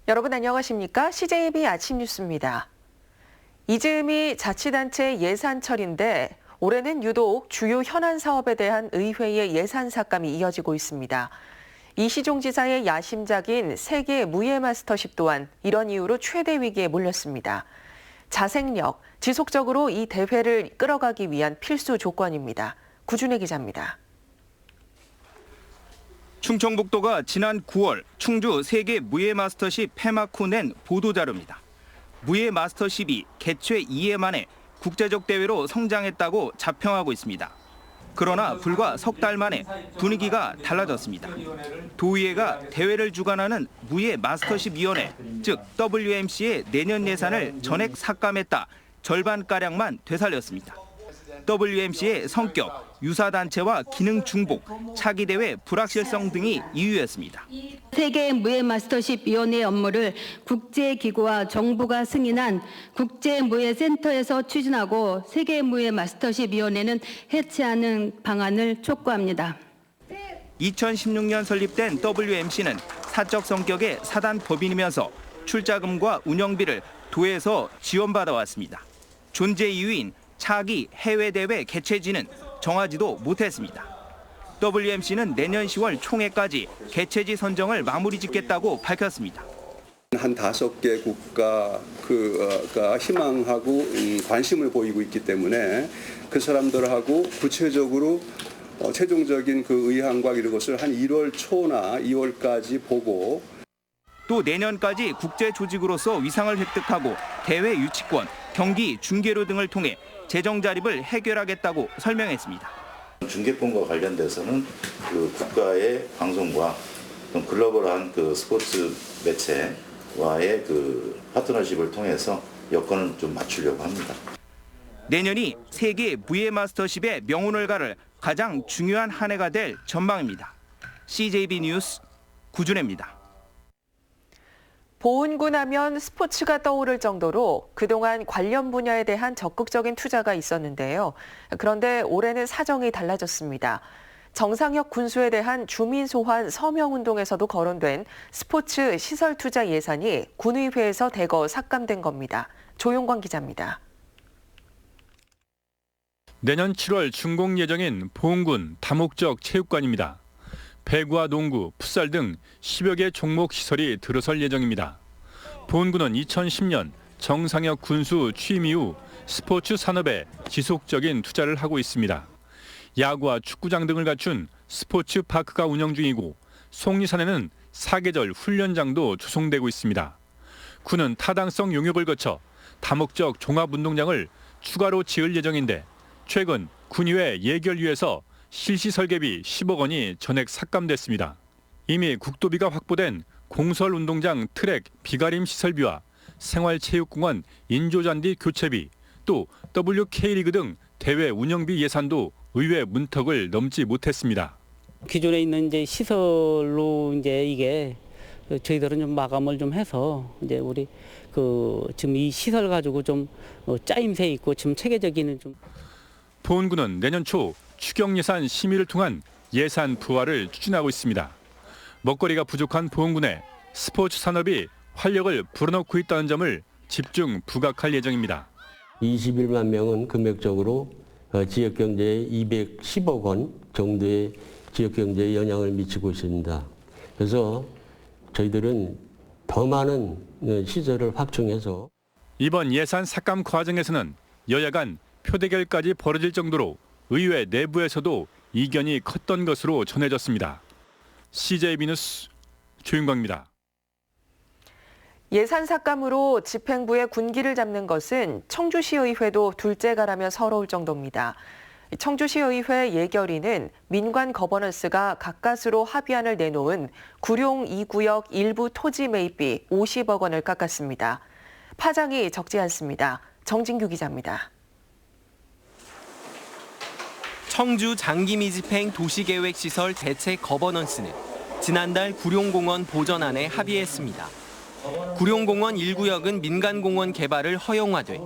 여러분 안녕하십니까? CJB 아침 뉴스입니다. 이즈음이 자치단체 예산철인데 올해는 유독 주요 현안 사업에 대한 의회의 예산 삭감이 이어지고 있습니다. 이시종 지사의 야심작인 세계 무예 마스터십 또한 이런 이유로 최대 위기에 몰렸습니다. 자생력, 지속적으로 이 대회를 끌어가기 위한 필수 조건입니다. 구준혜 기자입니다. 충청북도가 지난 9월 충주 세계 무예 마스터십 폐막 후 낸 보도자료입니다. 무예 마스터십이 개최 2해 만에 국제적 대회로 성장했다고 자평하고 있습니다. 그러나 불과 석 달 만에 분위기가 달라졌습니다. 도의회가 대회를 주관하는 무예 마스터십 위원회, 즉 WMC의 내년 예산을 전액 삭감했다, 절반가량만 되살렸습니다. WMC의 성격, 유사단체와 기능 중복, 차기 대회 불확실성 등이 이유였습니다. 세계 무예 마스터십 위원회 업무를 국제기구와 정부가 승인한 국제무예센터에서 추진하고 세계 무예 마스터십 위원회는 해체하는 방안을 촉구합니다. 2016년 설립된 WMC는 사적 성격의 사단 법인이면서 출자금과 운영비를 도에서 지원받아 왔습니다. 존재 이유인 차기 해외 대회 개최지는 정하지도 못했습니다. WMC는 내년 10월 총회까지 개최지 선정을 마무리 짓겠다고 밝혔습니다. 한 5개 국가가 희망하고 관심을 보이고 있기 때문에 그 사람들하고 구체적으로 최종적인 그 의향과 이런 것을 한 1월 초나 2월까지 보고 또 내년까지 국제 조직으로서 위상을 획득하고 대회 유치권, 경기, 중계료 등을 통해 재정 자립을 해결하겠다고 설명했습니다. 중계권과 관련돼서는 그 국가의 방송과 글로벌한 그 스포츠 매체와의 그 파트너십을 통해서 여건을 좀 맞추려고 합니다. 내년이 세계 무예 마스터십의 명운을 가를 가장 중요한 한 해가 될 전망입니다. CJB 뉴스 구준혜입니다. 보은군 하면 스포츠가 떠오를 정도로 그동안 관련 분야에 대한 적극적인 투자가 있었는데요. 그런데 올해는 사정이 달라졌습니다. 정상혁 군수에 대한 주민 소환 서명운동에서도 거론된 스포츠 시설 투자 예산이 군의회에서 대거 삭감된 겁니다. 조용광 기자입니다. 내년 7월 준공 예정인 보은군 다목적 체육관입니다. 배구와 농구, 풋살 등 10여 개 종목 시설이 들어설 예정입니다. 보은군은 2010년 정상혁 군수 취임 이후 스포츠 산업에 지속적인 투자를 하고 있습니다. 야구와 축구장 등을 갖춘 스포츠 파크가 운영 중이고 속리산에는 사계절 훈련장도 조성되고 있습니다. 군은 타당성 용역을 거쳐 다목적 종합운동장을 추가로 지을 예정인데 최근 군의회 예결위에서 실시 설계비 10억 원이 전액 삭감됐습니다. 이미 국도비가 확보된 공설운동장 트랙 비가림 시설비와 생활체육공원 인조잔디 교체비, 또 WK리그 등 대회 운영비 예산도 의회 문턱을 넘지 못했습니다. 기존에 있는 이제 시설로 이제 이게 저희들은 좀 마감을 좀 해서 이제 우리 지금 이 시설 가지고 좀 짜임새 있고 지금 체계적인 좀. 보은군은 내년 초 추경 예산 심의를 통한 예산 부활을 추진하고 있습니다. 먹거리가 부족한 보은군에 스포츠 산업이 활력을 불어넣고 있다는 점을 집중 부각할 예정입니다. 21만 명은 금액적으로 지역경제에 210억 원 정도의 지역경제에 영향을 미치고 있습니다. 그래서 저희들은 더 많은 시설을 확충해서 이번 예산 삭감 과정에서는 여야 간 표대결까지 벌어질 정도로 의회 내부에서도 이견이 컸던 것으로 전해졌습니다. CJB 뉴스 조윤광입니다. 예산 삭감으로 집행부의 군기를 잡는 것은 청주시의회도 둘째가라며 서러울 정도입니다. 청주시의회 예결위는 민관 거버넌스가 가까스로 합의안을 내놓은 구룡 2구역 일부 토지 매입비 50억 원을 깎았습니다. 파장이 적지 않습니다. 정진규 기자입니다. 청주 장기미집행 도시계획시설 대책 거버넌스는 지난달 구룡공원 보전안에 합의했습니다. 구룡공원 1구역은 민간공원 개발을 허용하되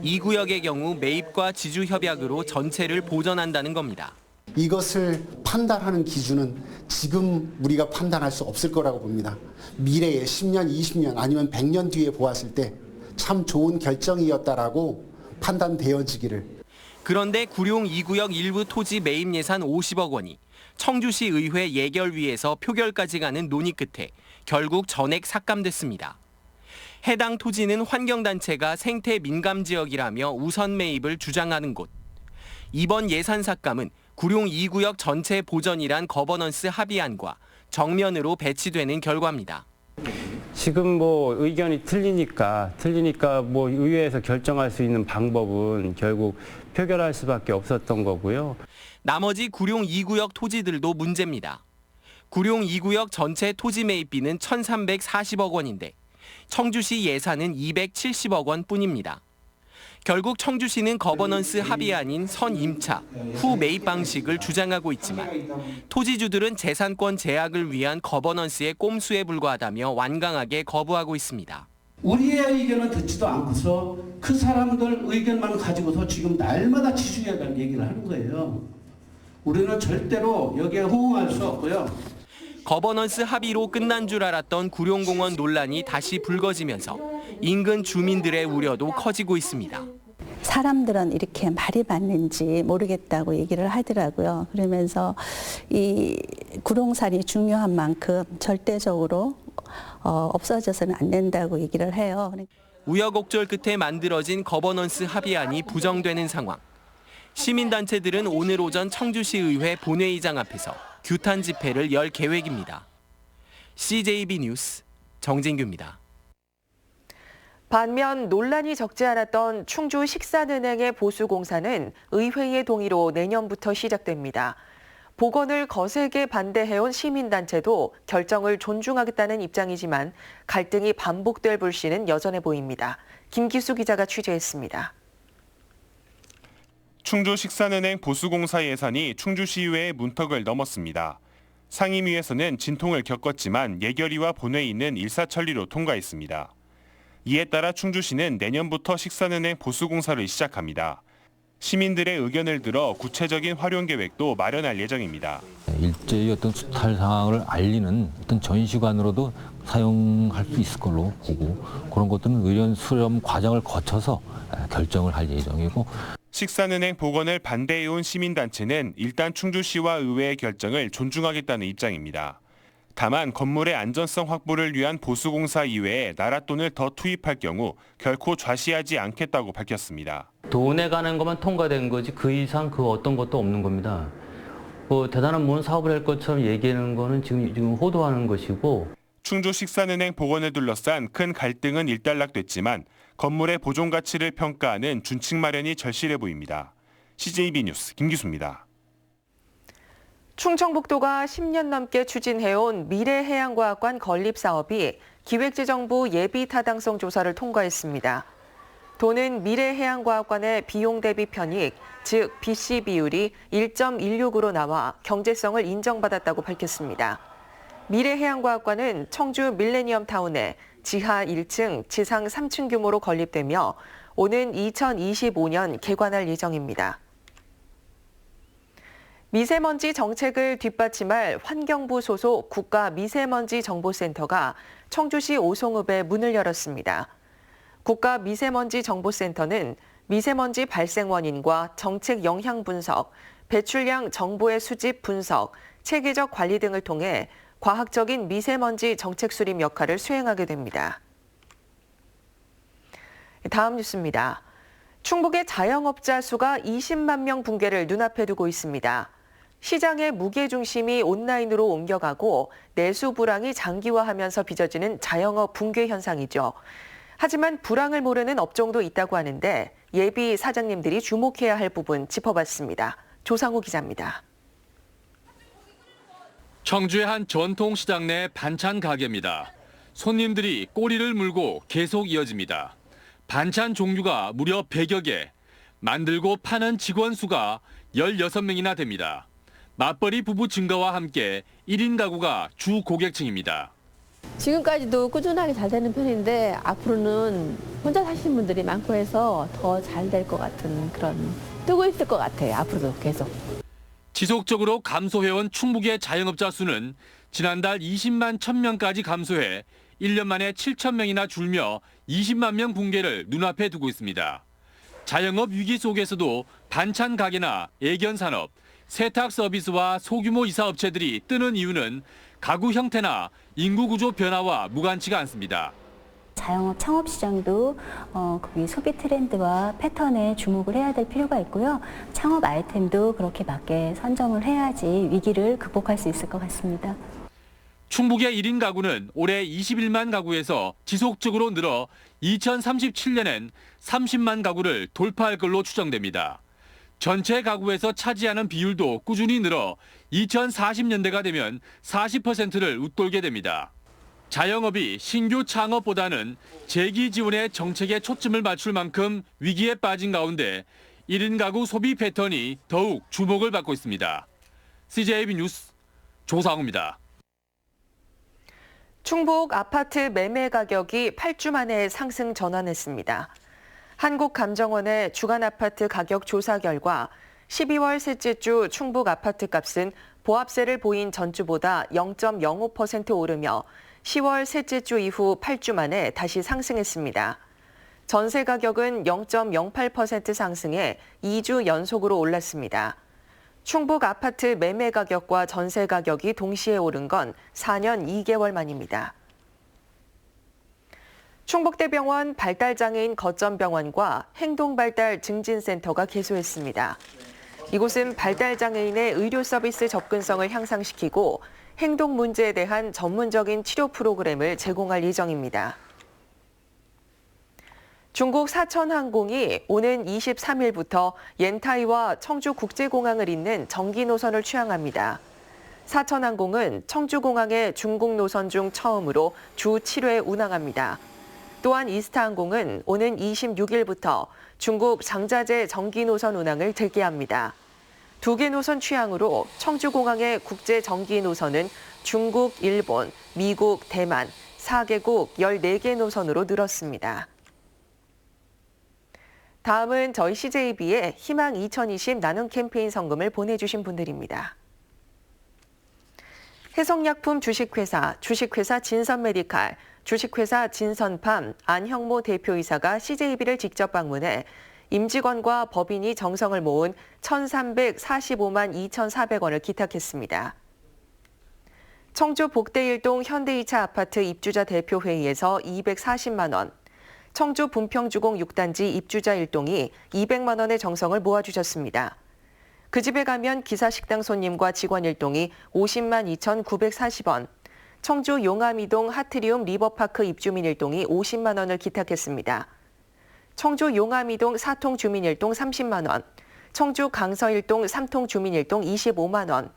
2구역의 경우 매입과 지주협약으로 전체를 보전한다는 겁니다. 이것을 판단하는 기준은 지금 우리가 판단할 수 없을 거라고 봅니다. 미래에 10년, 20년 아니면 100년 뒤에 보았을 때 참 좋은 결정이었다라고 판단되어지기를. 그런데 구룡 2구역 일부 토지 매입 예산 50억 원이 청주시 의회 예결위에서 표결까지 가는 논의 끝에 결국 전액 삭감됐습니다. 해당 토지는 환경단체가 생태 민감 지역이라며 우선 매입을 주장하는 곳. 이번 예산 삭감은 구룡 2구역 전체 보전이란 거버넌스 합의안과 정면으로 배치되는 결과입니다. 지금 뭐 의견이 틀리니까 뭐 의회에서 결정할 수 있는 방법은 결국 표결할 수밖에 없었던 거고요. 나머지 구룡 2구역 토지들도 문제입니다. 구룡 2구역 전체 토지 매입비는 1,340억 원인데 청주시 예산은 270억 원 뿐입니다. 결국 청주시는 거버넌스 합의안인 선임차, 후 매입 방식을 주장하고 있지만 토지주들은 재산권 제약을 위한 거버넌스의 꼼수에 불과하다며 완강하게 거부하고 있습니다. 우리의 의견은 듣지도 않고서 그 사람들 의견만 가지고서 지금 날마다 지중해갈 얘기를 하는 거예요. 우리는 절대로 여기에 호응할 수 없고요. 거버넌스 합의로 끝난 줄 알았던 구룡공원 논란이 다시 불거지면서 인근 주민들의 우려도 커지고 있습니다. 사람들은 이렇게 말이 맞는지 모르겠다고 얘기를 하더라고요. 그러면서 이 구룡산이 중요한 만큼 절대적으로 없어져서는 안 된다고 얘기를 해요. 우여곡절 끝에 만들어진 거버넌스 합의안이 부정되는 상황. 시민단체들은 오늘 오전 청주시의회 본회의장 앞에서 규탄 집회를 열 계획입니다. CJB 뉴스 정진규입니다. 반면 논란이 적지 않았던 충주 식산은행의 보수공사는 의회의 동의로 내년부터 시작됩니다. 복원을 거세게 반대해온 시민단체도 결정을 존중하겠다는 입장이지만 갈등이 반복될 불씨는 여전해 보입니다. 김기수 기자가 취재했습니다. 충주식산은행 보수공사 예산이 충주시의회의 문턱을 넘었습니다. 상임위에서는 진통을 겪었지만 예결위와 본회의는 일사천리로 통과했습니다. 이에 따라 충주시는 내년부터 식산은행 보수공사를 시작합니다. 시민들의 의견을 들어 구체적인 활용 계획도 마련할 예정입니다. 일제히 어떤 수탈 상황을 알리는 어떤 전시관으로도 사용할 수 있을 걸로 보고 그런 것들은 의견 수렴 과정을 거쳐서 결정을 할 예정이고 식산은행 복원을 반대해온 시민단체는 일단 충주시와 의회의 결정을 존중하겠다는 입장입니다. 다만 건물의 안전성 확보를 위한 보수공사 이외에 나라 돈을 더 투입할 경우 결코 좌시하지 않겠다고 밝혔습니다. 돈에 관한 것만 통과된 거지 그 이상 그 어떤 것도 없는 겁니다. 대단한 뭔 사업을 할 것처럼 얘기하는 거는 지금 호도하는 것이고. 충주식산은행 복원을 둘러싼 큰 갈등은 일단락됐지만 건물의 보존 가치를 평가하는 준칙 마련이 절실해 보입니다. CJB 뉴스 김기수입니다. 충청북도가 10년 넘게 추진해온 미래해양과학관 건립 사업이 기획재정부 예비타당성 조사를 통과했습니다. 도는 미래해양과학관의 비용 대비 편익, 즉 BC 비율이 1.16으로 나와 경제성을 인정받았다고 밝혔습니다. 미래해양과학관은 청주 밀레니엄타운에 지하 1층, 지상 3층 규모로 건립되며 오는 2025년 개관할 예정입니다. 미세먼지 정책을 뒷받침할 환경부 소속 국가미세먼지정보센터가 청주시 오송읍에 문을 열었습니다. 국가미세먼지정보센터는 미세먼지 발생 원인과 정책 영향 분석, 배출량 정보의 수집 분석, 체계적 관리 등을 통해 과학적인 미세먼지 정책 수립 역할을 수행하게 됩니다. 다음 뉴스입니다. 충북의 자영업자 수가 20만 명 붕괴를 눈앞에 두고 있습니다. 시장의 무게중심이 온라인으로 옮겨가고 내수 불황이 장기화하면서 빚어지는 자영업 붕괴 현상이죠. 하지만 불황을 모르는 업종도 있다고 하는데 예비 사장님들이 주목해야 할 부분 짚어봤습니다. 조상우 기자입니다. 청주의 한 전통시장 내 반찬 가게입니다. 손님들이 꼬리를 물고 계속 이어집니다. 반찬 종류가 무려 100여 개, 만들고 파는 직원 수가 16명이나 됩니다. 맞벌이 부부 증가와 함께 1인 가구가 주 고객층입니다. 지금까지도 꾸준하게 잘 되는 편인데 앞으로는 혼자 사시는 분들이 많고 해서 더 잘 될 것 같은 그런 뜨고 있을 것 같아요. 앞으로도 계속. 지속적으로 감소해온 충북의 자영업자 수는 지난달 20만 1,000명까지 감소해 1년 만에 7,000명이나 줄며 20만 명 붕괴를 눈앞에 두고 있습니다. 자영업 위기 속에서도 반찬 가게나 애견 산업, 세탁 서비스와 소규모 이사업체들이 뜨는 이유는 가구 형태나 인구 구조 변화와 무관치가 않습니다. 자영업 창업 시장도 거기 소비 트렌드와 패턴에 주목을 해야 될 필요가 있고요. 창업 아이템도 그렇게 맞게 선정을 해야지 위기를 극복할 수 있을 것 같습니다. 충북의 1인 가구는 올해 21만 가구에서 지속적으로 늘어 2037년엔 30만 가구를 돌파할 걸로 추정됩니다. 전체 가구에서 차지하는 비율도 꾸준히 늘어 2040년대가 되면 40%를 웃돌게 됩니다. 자영업이 신규 창업보다는 재기 지원의 정책에 초점을 맞출 만큼 위기에 빠진 가운데 1인 가구 소비 패턴이 더욱 주목을 받고 있습니다. CJB 뉴스 조상우입니다. 충북 아파트 매매 가격이 8주 만에 상승 전환했습니다. 한국감정원의 주간 아파트 가격 조사 결과 12월 셋째 주 충북 아파트 값은 보합세를 보인 전주보다 0.05% 오르며 10월 셋째 주 이후 8주 만에 다시 상승했습니다. 전세 가격은 0.08% 상승해 2주 연속으로 올랐습니다. 충북 아파트 매매 가격과 전세 가격이 동시에 오른 건 4년 2개월 만입니다. 충북대병원 발달장애인 거점병원과 행동발달 증진센터가 개소했습니다. 이곳은 발달장애인의 의료 서비스 접근성을 향상시키고 행동 문제에 대한 전문적인 치료 프로그램을 제공할 예정입니다. 중국 사천항공이 오는 23일부터 옌타이와 청주국제공항을 잇는 정기 노선을 취항합니다. 사천항공은 청주공항의 중국 노선 중 처음으로 주 7회 운항합니다. 또한 이스타항공은 오는 26일부터 중국 장자재 정기 노선 운항을 재개합니다. 2개 노선 취항으로 청주공항의 국제 정기 노선은 중국, 일본, 미국, 대만, 4개국 14개 노선으로 늘었습니다. 다음은 저희 CJB의 희망 2020 나눔 캠페인 성금을 보내주신 분들입니다. 해성약품 주식회사, 주식회사 진선메디칼, 주식회사 진선팜 안형모 대표이사가 CJB를 직접 방문해 임직원과 법인이 정성을 모은 1,345만 2,400원을 기탁했습니다. 청주 복대일동 현대이차 아파트 입주자 대표회의에서 240만 원, 청주 분평주공 6단지 입주자 1동이 200만 원의 정성을 모아주셨습니다. 그 집에 가면 기사식당 손님과 직원 1동이 50만 2,940원, 청주 용암이동 하트리움 리버파크 입주민 1동이 50만 원을 기탁했습니다. 청주 용암이동 4통 주민 1동 30만 원, 청주 강서 1동 3통 주민 1동 25만 원,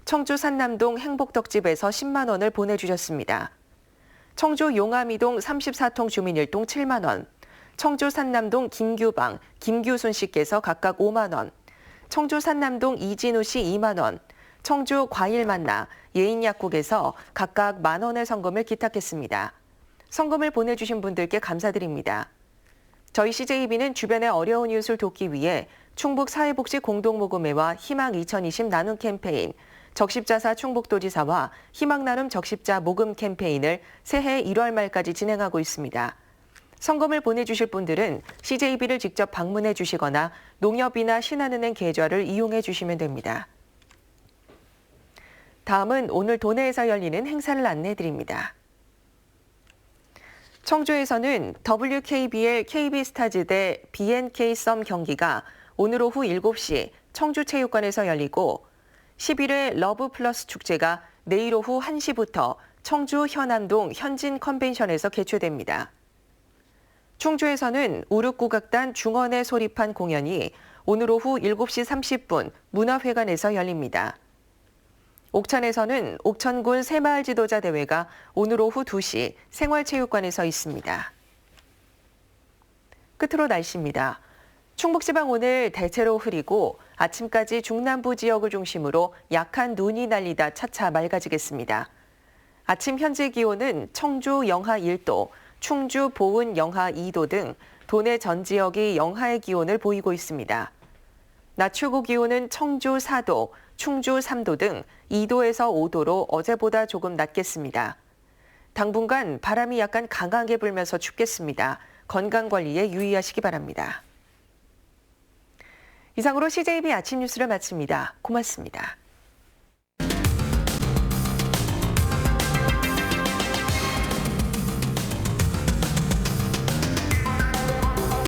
청주 산남동 행복덕집에서 10만 원을 보내주셨습니다. 청주 용암이동 34통 주민 1동 7만 원, 청주 산남동 김규방, 김규순 씨께서 각각 5만 원, 청주 산남동 이진우 씨 2만 원, 청주 과일만나, 예인약국에서 각각 만 원의 성금을 기탁했습니다. 성금을 보내주신 분들께 감사드립니다. 저희 CJB는 주변의 어려운 이웃을 돕기 위해 충북 사회복지 공동모금회와 희망 2020 나눔 캠페인, 적십자사 충북도지사와 희망나눔 적십자 모금 캠페인을 새해 1월 말까지 진행하고 있습니다. 성금을 보내주실 분들은 CJB를 직접 방문해 주시거나 농협이나 신한은행 계좌를 이용해 주시면 됩니다. 다음은 오늘 도내에서 열리는 행사를 안내해 드립니다. 청주에서는 WKBL KB스타즈 대 BNK 썸 경기가 오늘 오후 7시 청주체육관에서 열리고 11회 러브 플러스 축제가 내일 오후 1시부터 청주 현암동 현진 컨벤션에서 개최됩니다. 충주에서는 우륵국악단 중원의 소리판 공연이 오늘 오후 7시 30분 문화회관에서 열립니다. 옥천에서는 옥천군 새마을 지도자 대회가 오늘 오후 2시 생활체육관에서 있습니다. 끝으로 날씨입니다. 충북지방 오늘 대체로 흐리고 아침까지 중남부 지역을 중심으로 약한 눈이 날리다 차차 맑아지겠습니다. 아침 현재 기온은 청주 영하 1도, 충주 보은 영하 2도 등 도내 전 지역이 영하의 기온을 보이고 있습니다. 낮 최고 기온은 청주 4도, 충주 3도 등 2도에서 5도로 어제보다 조금 낮겠습니다. 당분간 바람이 약간 강하게 불면서 춥겠습니다. 건강관리에 유의하시기 바랍니다. 이상으로 CJB 아침 뉴스를 마칩니다. 고맙습니다.